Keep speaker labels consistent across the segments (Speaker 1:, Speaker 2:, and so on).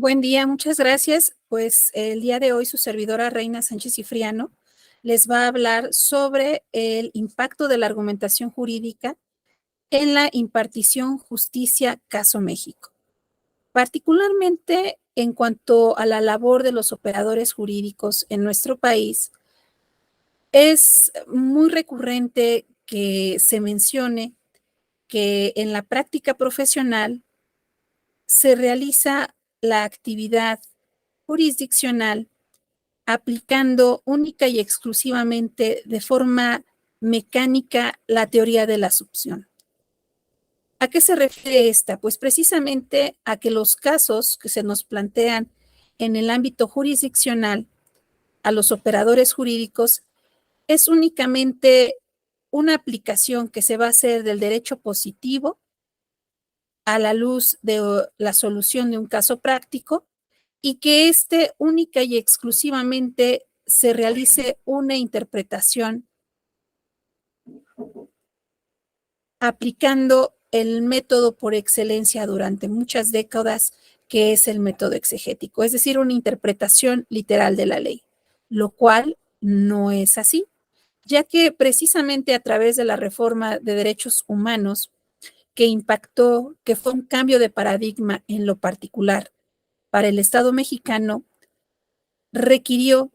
Speaker 1: Buen día, muchas gracias. Pues el día de hoy su servidora Reina Sánchez Cifriano les va a hablar sobre el impacto de la argumentación jurídica en la impartición justicia caso México, particularmente en cuanto a la labor de los operadores jurídicos en nuestro país. Es muy recurrente que se mencione que en la práctica profesional se realiza la actividad jurisdiccional aplicando única y exclusivamente de forma mecánica la teoría de la sucesión. ¿A qué se refiere esta? Pues precisamente a que los casos que se nos plantean en el ámbito jurisdiccional a los operadores jurídicos es únicamente una aplicación que se va a hacer del derecho positivo a la luz de la solución de un caso práctico y que única y exclusivamente se realice una interpretación aplicando el método por excelencia durante muchas décadas, que es el método exegético, es decir, una interpretación literal de la ley, lo cual no es así, ya que precisamente a través de la reforma de derechos humanos que impactó, que fue un cambio de paradigma en lo particular para el Estado mexicano, requirió,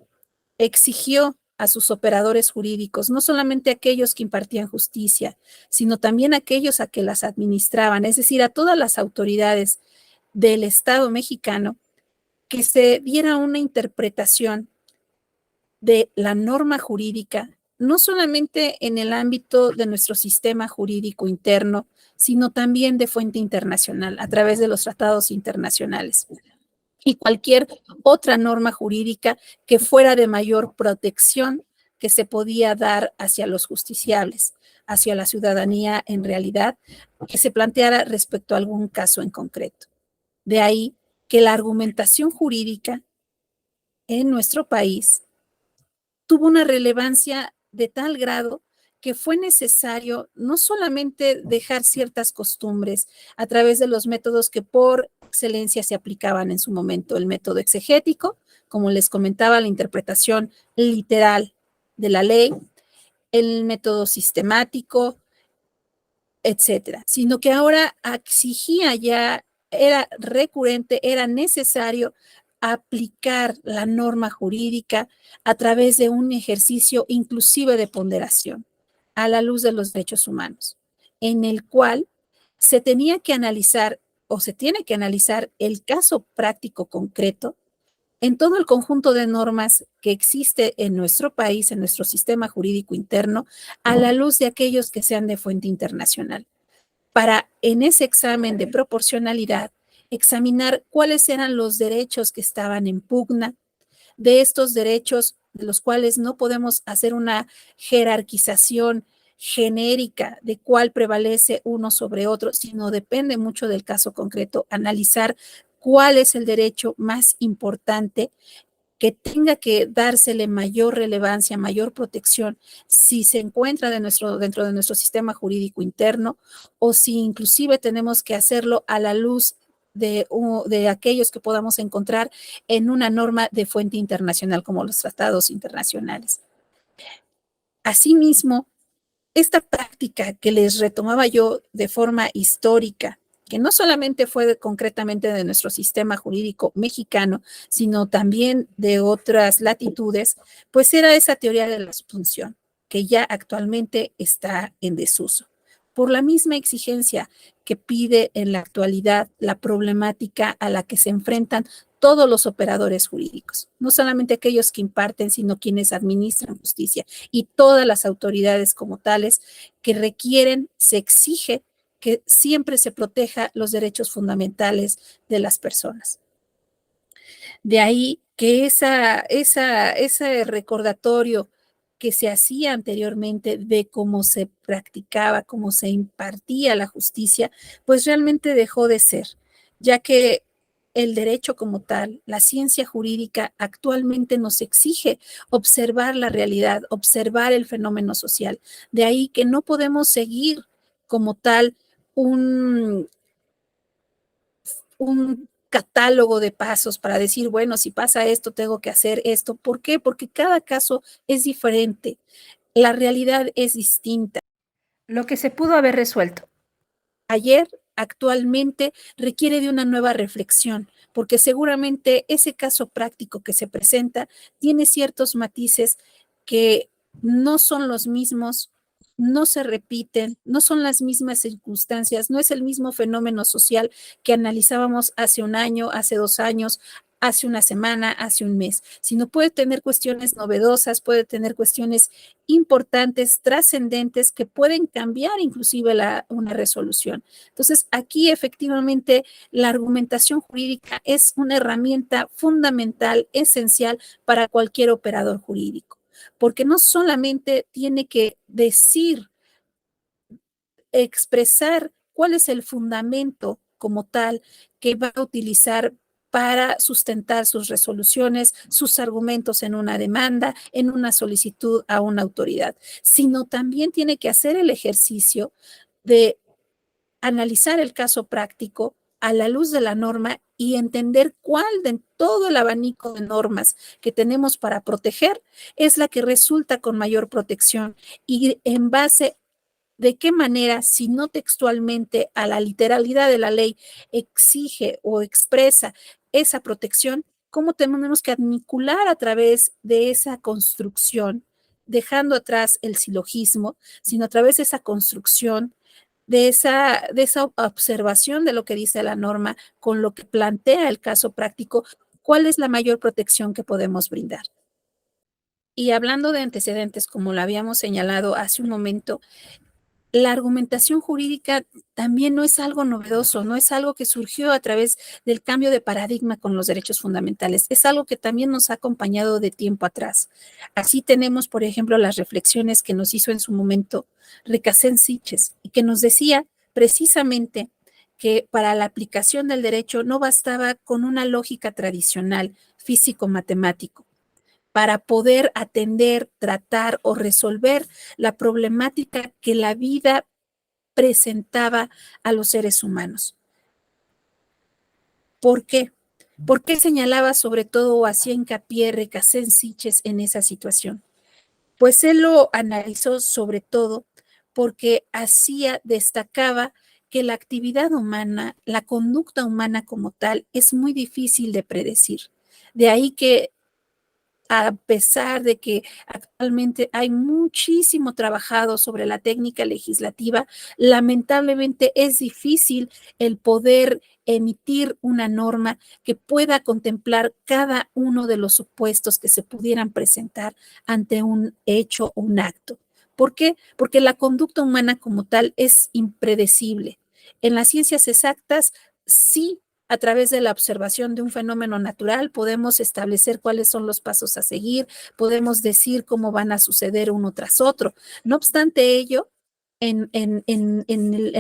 Speaker 1: exigió a sus operadores jurídicos, no solamente aquellos que impartían justicia, sino también aquellos a que las administraban, es decir, a todas las autoridades del Estado mexicano, que se diera una interpretación de la norma jurídica, no solamente en el ámbito de nuestro sistema jurídico interno, sino también de fuente internacional, a través de los tratados internacionales y cualquier otra norma jurídica que fuera de mayor protección que se podía dar hacia los justiciables, hacia la ciudadanía en realidad, que se planteara respecto a algún caso en concreto. De ahí que la argumentación jurídica en nuestro país tuvo una relevancia de tal grado que fue necesario no solamente dejar ciertas costumbres a través de los métodos que por excelencia se aplicaban en su momento, el método exegético, como les comentaba, la interpretación literal de la ley, el método sistemático, etcétera, sino que ahora exigía ya, era recurrente, era necesario aplicar la norma jurídica a través de un ejercicio inclusive de ponderación a la luz de los derechos humanos, en el cual se tenía que analizar o se tiene que analizar el caso práctico concreto en todo el conjunto de normas que existe en nuestro país, en nuestro sistema jurídico interno, a la luz de aquellos que sean de fuente internacional, para en ese examen de proporcionalidad examinar cuáles eran los derechos que estaban en pugna, de estos derechos de los cuales no podemos hacer una jerarquización genérica de cuál prevalece uno sobre otro, sino depende mucho del caso concreto, analizar cuál es el derecho más importante que tenga que dársele mayor relevancia, mayor protección, si se encuentra dentro de nuestro sistema jurídico interno o si inclusive tenemos que hacerlo a la luz de aquellos que podamos encontrar en una norma de fuente internacional como los tratados internacionales. Asimismo, esta práctica que les retomaba yo de forma histórica, que no solamente fue concretamente de nuestro sistema jurídico mexicano, sino también de otras latitudes, pues era esa teoría de la subsunción, que ya actualmente está en desuso. Por la misma exigencia que pide en la actualidad la problemática a la que se enfrentan todos los operadores jurídicos, no solamente aquellos que imparten, sino quienes administran justicia y todas las autoridades como tales que requieren, se exige que siempre se proteja los derechos fundamentales de las personas. De ahí que ese recordatorio que se hacía anteriormente de cómo se practicaba, cómo se impartía la justicia, pues realmente dejó de ser, ya que el derecho como tal, la ciencia jurídica actualmente nos exige observar la realidad, observar el fenómeno social. De ahí que no podemos seguir como tal un catálogo de pasos para decir, bueno, si pasa esto, tengo que hacer esto. ¿Por qué? Porque cada caso es diferente. La realidad es distinta. Lo que se pudo haber resuelto ayer, actualmente, requiere de una nueva reflexión, porque seguramente ese caso práctico que se presenta tiene ciertos matices que no son los mismos, no se repiten, no son las mismas circunstancias, no es el mismo fenómeno social que analizábamos hace un año, hace 2 años, hace una semana, hace un mes, sino puede tener cuestiones novedosas, puede tener cuestiones importantes, trascendentes, que pueden cambiar inclusive una resolución. Entonces, aquí efectivamente la argumentación jurídica es una herramienta fundamental, esencial para cualquier operador jurídico, porque no solamente tiene que decir, expresar cuál es el fundamento como tal que va a utilizar para sustentar sus resoluciones, sus argumentos en una demanda, en una solicitud a una autoridad, sino también tiene que hacer el ejercicio de analizar el caso práctico a la luz de la norma y entender cuál de todo el abanico de normas que tenemos para proteger es la que resulta con mayor protección y en base de qué manera, si no textualmente a la literalidad de la ley exige o expresa esa protección, cómo tenemos que admicular a través de esa construcción, dejando atrás el silogismo, sino a través de esa construcción, de esa observación de lo que dice la norma con lo que plantea el caso práctico, cuál es la mayor protección que podemos brindar. Y hablando de antecedentes, como lo habíamos señalado hace un momento, la argumentación jurídica también no es algo novedoso, no es algo que surgió a través del cambio de paradigma con los derechos fundamentales, es algo que también nos ha acompañado de tiempo atrás. Así tenemos, por ejemplo, las reflexiones que nos hizo en su momento Recasens Siches y que nos decía precisamente que para la aplicación del derecho no bastaba con una lógica tradicional físico-matemático para poder atender, tratar o resolver la problemática que la vida presentaba a los seres humanos. ¿Por qué? ¿Por qué señalaba sobre todo o hacía hincapié Recasens Siches en esa situación? Pues él lo analizó sobre todo porque destacaba que la actividad humana, la conducta humana como tal, es muy difícil de predecir. De ahí que a pesar de que actualmente hay muchísimo trabajado sobre la técnica legislativa, lamentablemente es difícil el poder emitir una norma que pueda contemplar cada uno de los supuestos que se pudieran presentar ante un hecho o un acto. ¿Por qué? Porque la conducta humana como tal es impredecible. En las ciencias exactas, sí, a través de la observación de un fenómeno natural podemos establecer cuáles son los pasos a seguir, podemos decir cómo van a suceder uno tras otro. No obstante ello, en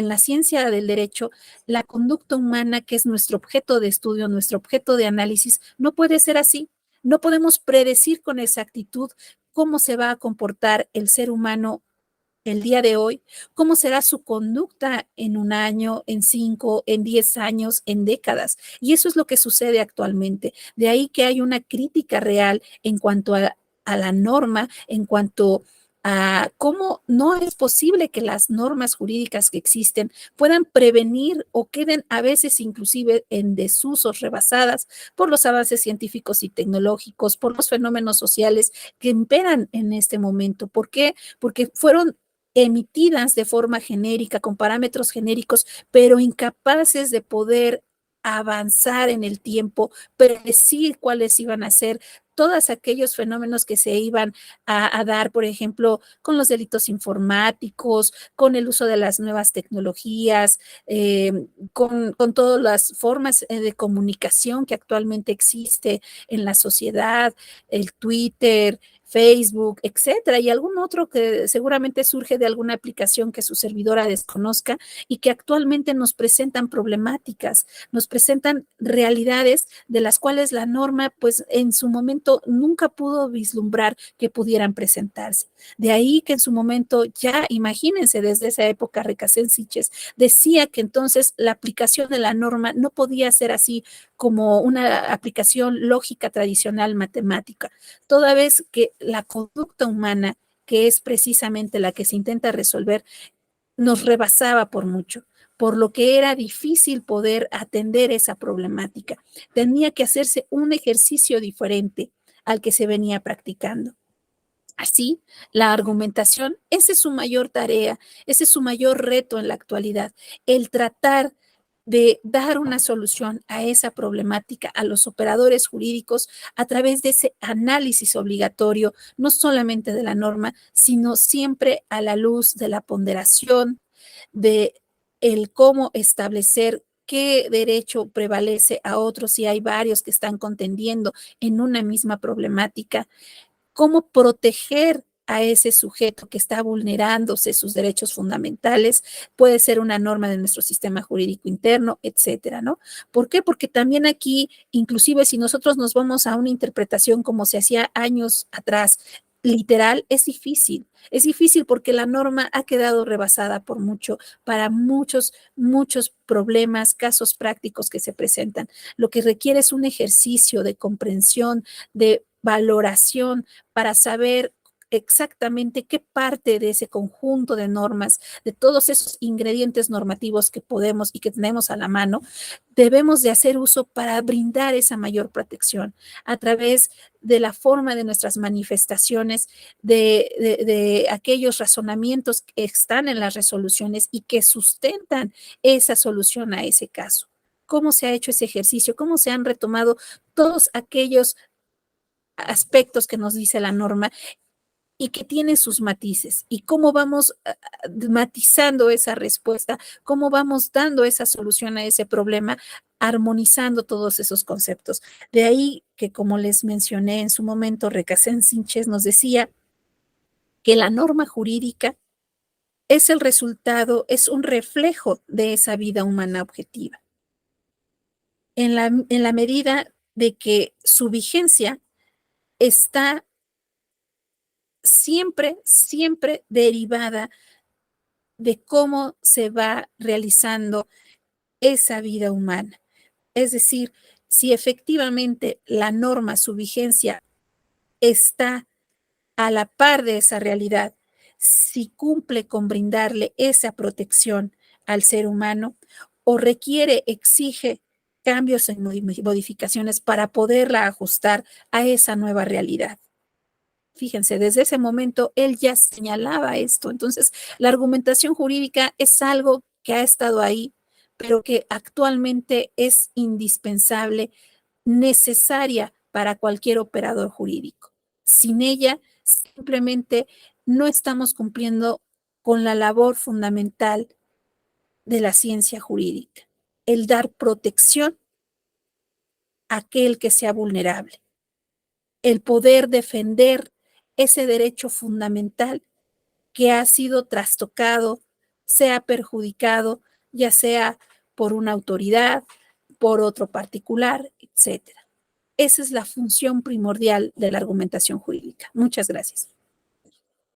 Speaker 1: la ciencia del derecho, la conducta humana, que es nuestro objeto de estudio, nuestro objeto de análisis, no puede ser así. No podemos predecir con exactitud cómo se va a comportar el ser humano el día de hoy, cómo será su conducta en un año, en 5, en 10 años, en décadas. Y eso es lo que sucede actualmente. De ahí que hay una crítica real en cuanto a la norma, en cuanto a cómo no es posible que las normas jurídicas que existen puedan prevenir o queden a veces inclusive en desusos, rebasadas por los avances científicos y tecnológicos, por los fenómenos sociales que imperan en este momento. ¿Por qué? Porque fueron emitidas de forma genérica, con parámetros genéricos, pero incapaces de poder avanzar en el tiempo, predecir cuáles iban a ser todos aquellos fenómenos que se iban a dar, por ejemplo, con los delitos informáticos, con el uso de las nuevas tecnologías, con todas las formas de comunicación que actualmente existe en la sociedad, el Twitter, Facebook, etcétera, y algún otro que seguramente surge de alguna aplicación que su servidora desconozca y que actualmente nos presentan problemáticas, nos presentan realidades de las cuales la norma, pues en su momento nunca pudo vislumbrar que pudieran presentarse. De ahí que en su momento, ya imagínense, desde esa época, Recasens Siches decía que entonces la aplicación de la norma no podía ser así como una aplicación lógica tradicional matemática, toda vez que la conducta humana, que es precisamente la que se intenta resolver, nos rebasaba por mucho, por lo que era difícil poder atender esa problemática. Tenía que hacerse un ejercicio diferente al que se venía practicando. Así, la argumentación, esa es su mayor tarea, ese es su mayor reto en la actualidad, el tratar de dar una solución a esa problemática a los operadores jurídicos a través de ese análisis obligatorio, no solamente de la norma, sino siempre a la luz de la ponderación, de el cómo establecer qué derecho prevalece a otros si hay varios que están contendiendo en una misma problemática, cómo proteger a ese sujeto que está vulnerándose sus derechos fundamentales, puede ser una norma de nuestro sistema jurídico interno, etcétera, ¿no? ¿Por qué? Porque también aquí, inclusive si nosotros nos vamos a una interpretación como se hacía años atrás, literal, es difícil porque la norma ha quedado rebasada por mucho para muchos problemas, casos prácticos que se presentan. Lo que requiere es un ejercicio de comprensión, de valoración para saber exactamente qué parte de ese conjunto de normas, de todos esos ingredientes normativos que podemos y que tenemos a la mano, debemos de hacer uso para brindar esa mayor protección a través de la forma de nuestras manifestaciones, de aquellos razonamientos que están en las resoluciones y que sustentan esa solución a ese caso. ¿Cómo se ha hecho ese ejercicio? ¿Cómo se han retomado todos aquellos aspectos que nos dice la norma y que tiene sus matices? ¿Y cómo vamos matizando esa respuesta? ¿Cómo vamos dando esa solución a ese problema? Armonizando todos esos conceptos. De ahí que, como les mencioné en su momento, Recasens-Sinches nos decía que la norma jurídica es el resultado, es un reflejo de esa vida humana objetiva. En la medida de que su vigencia está siempre derivada de cómo se va realizando esa vida humana. Es decir, si efectivamente la norma, su vigencia, está a la par de esa realidad, si cumple con brindarle esa protección al ser humano o requiere, exige cambios en modificaciones para poderla ajustar a esa nueva realidad. Fíjense, desde ese momento él ya señalaba esto. Entonces, la argumentación jurídica es algo que ha estado ahí, pero que actualmente es indispensable, necesaria para cualquier operador jurídico. Sin ella, simplemente no estamos cumpliendo con la labor fundamental de la ciencia jurídica, el dar protección a aquel que sea vulnerable, el poder defender ese derecho fundamental que ha sido trastocado, sea perjudicado, ya sea por una autoridad, por otro particular, etcétera. Esa es la función primordial de la argumentación jurídica. Muchas gracias.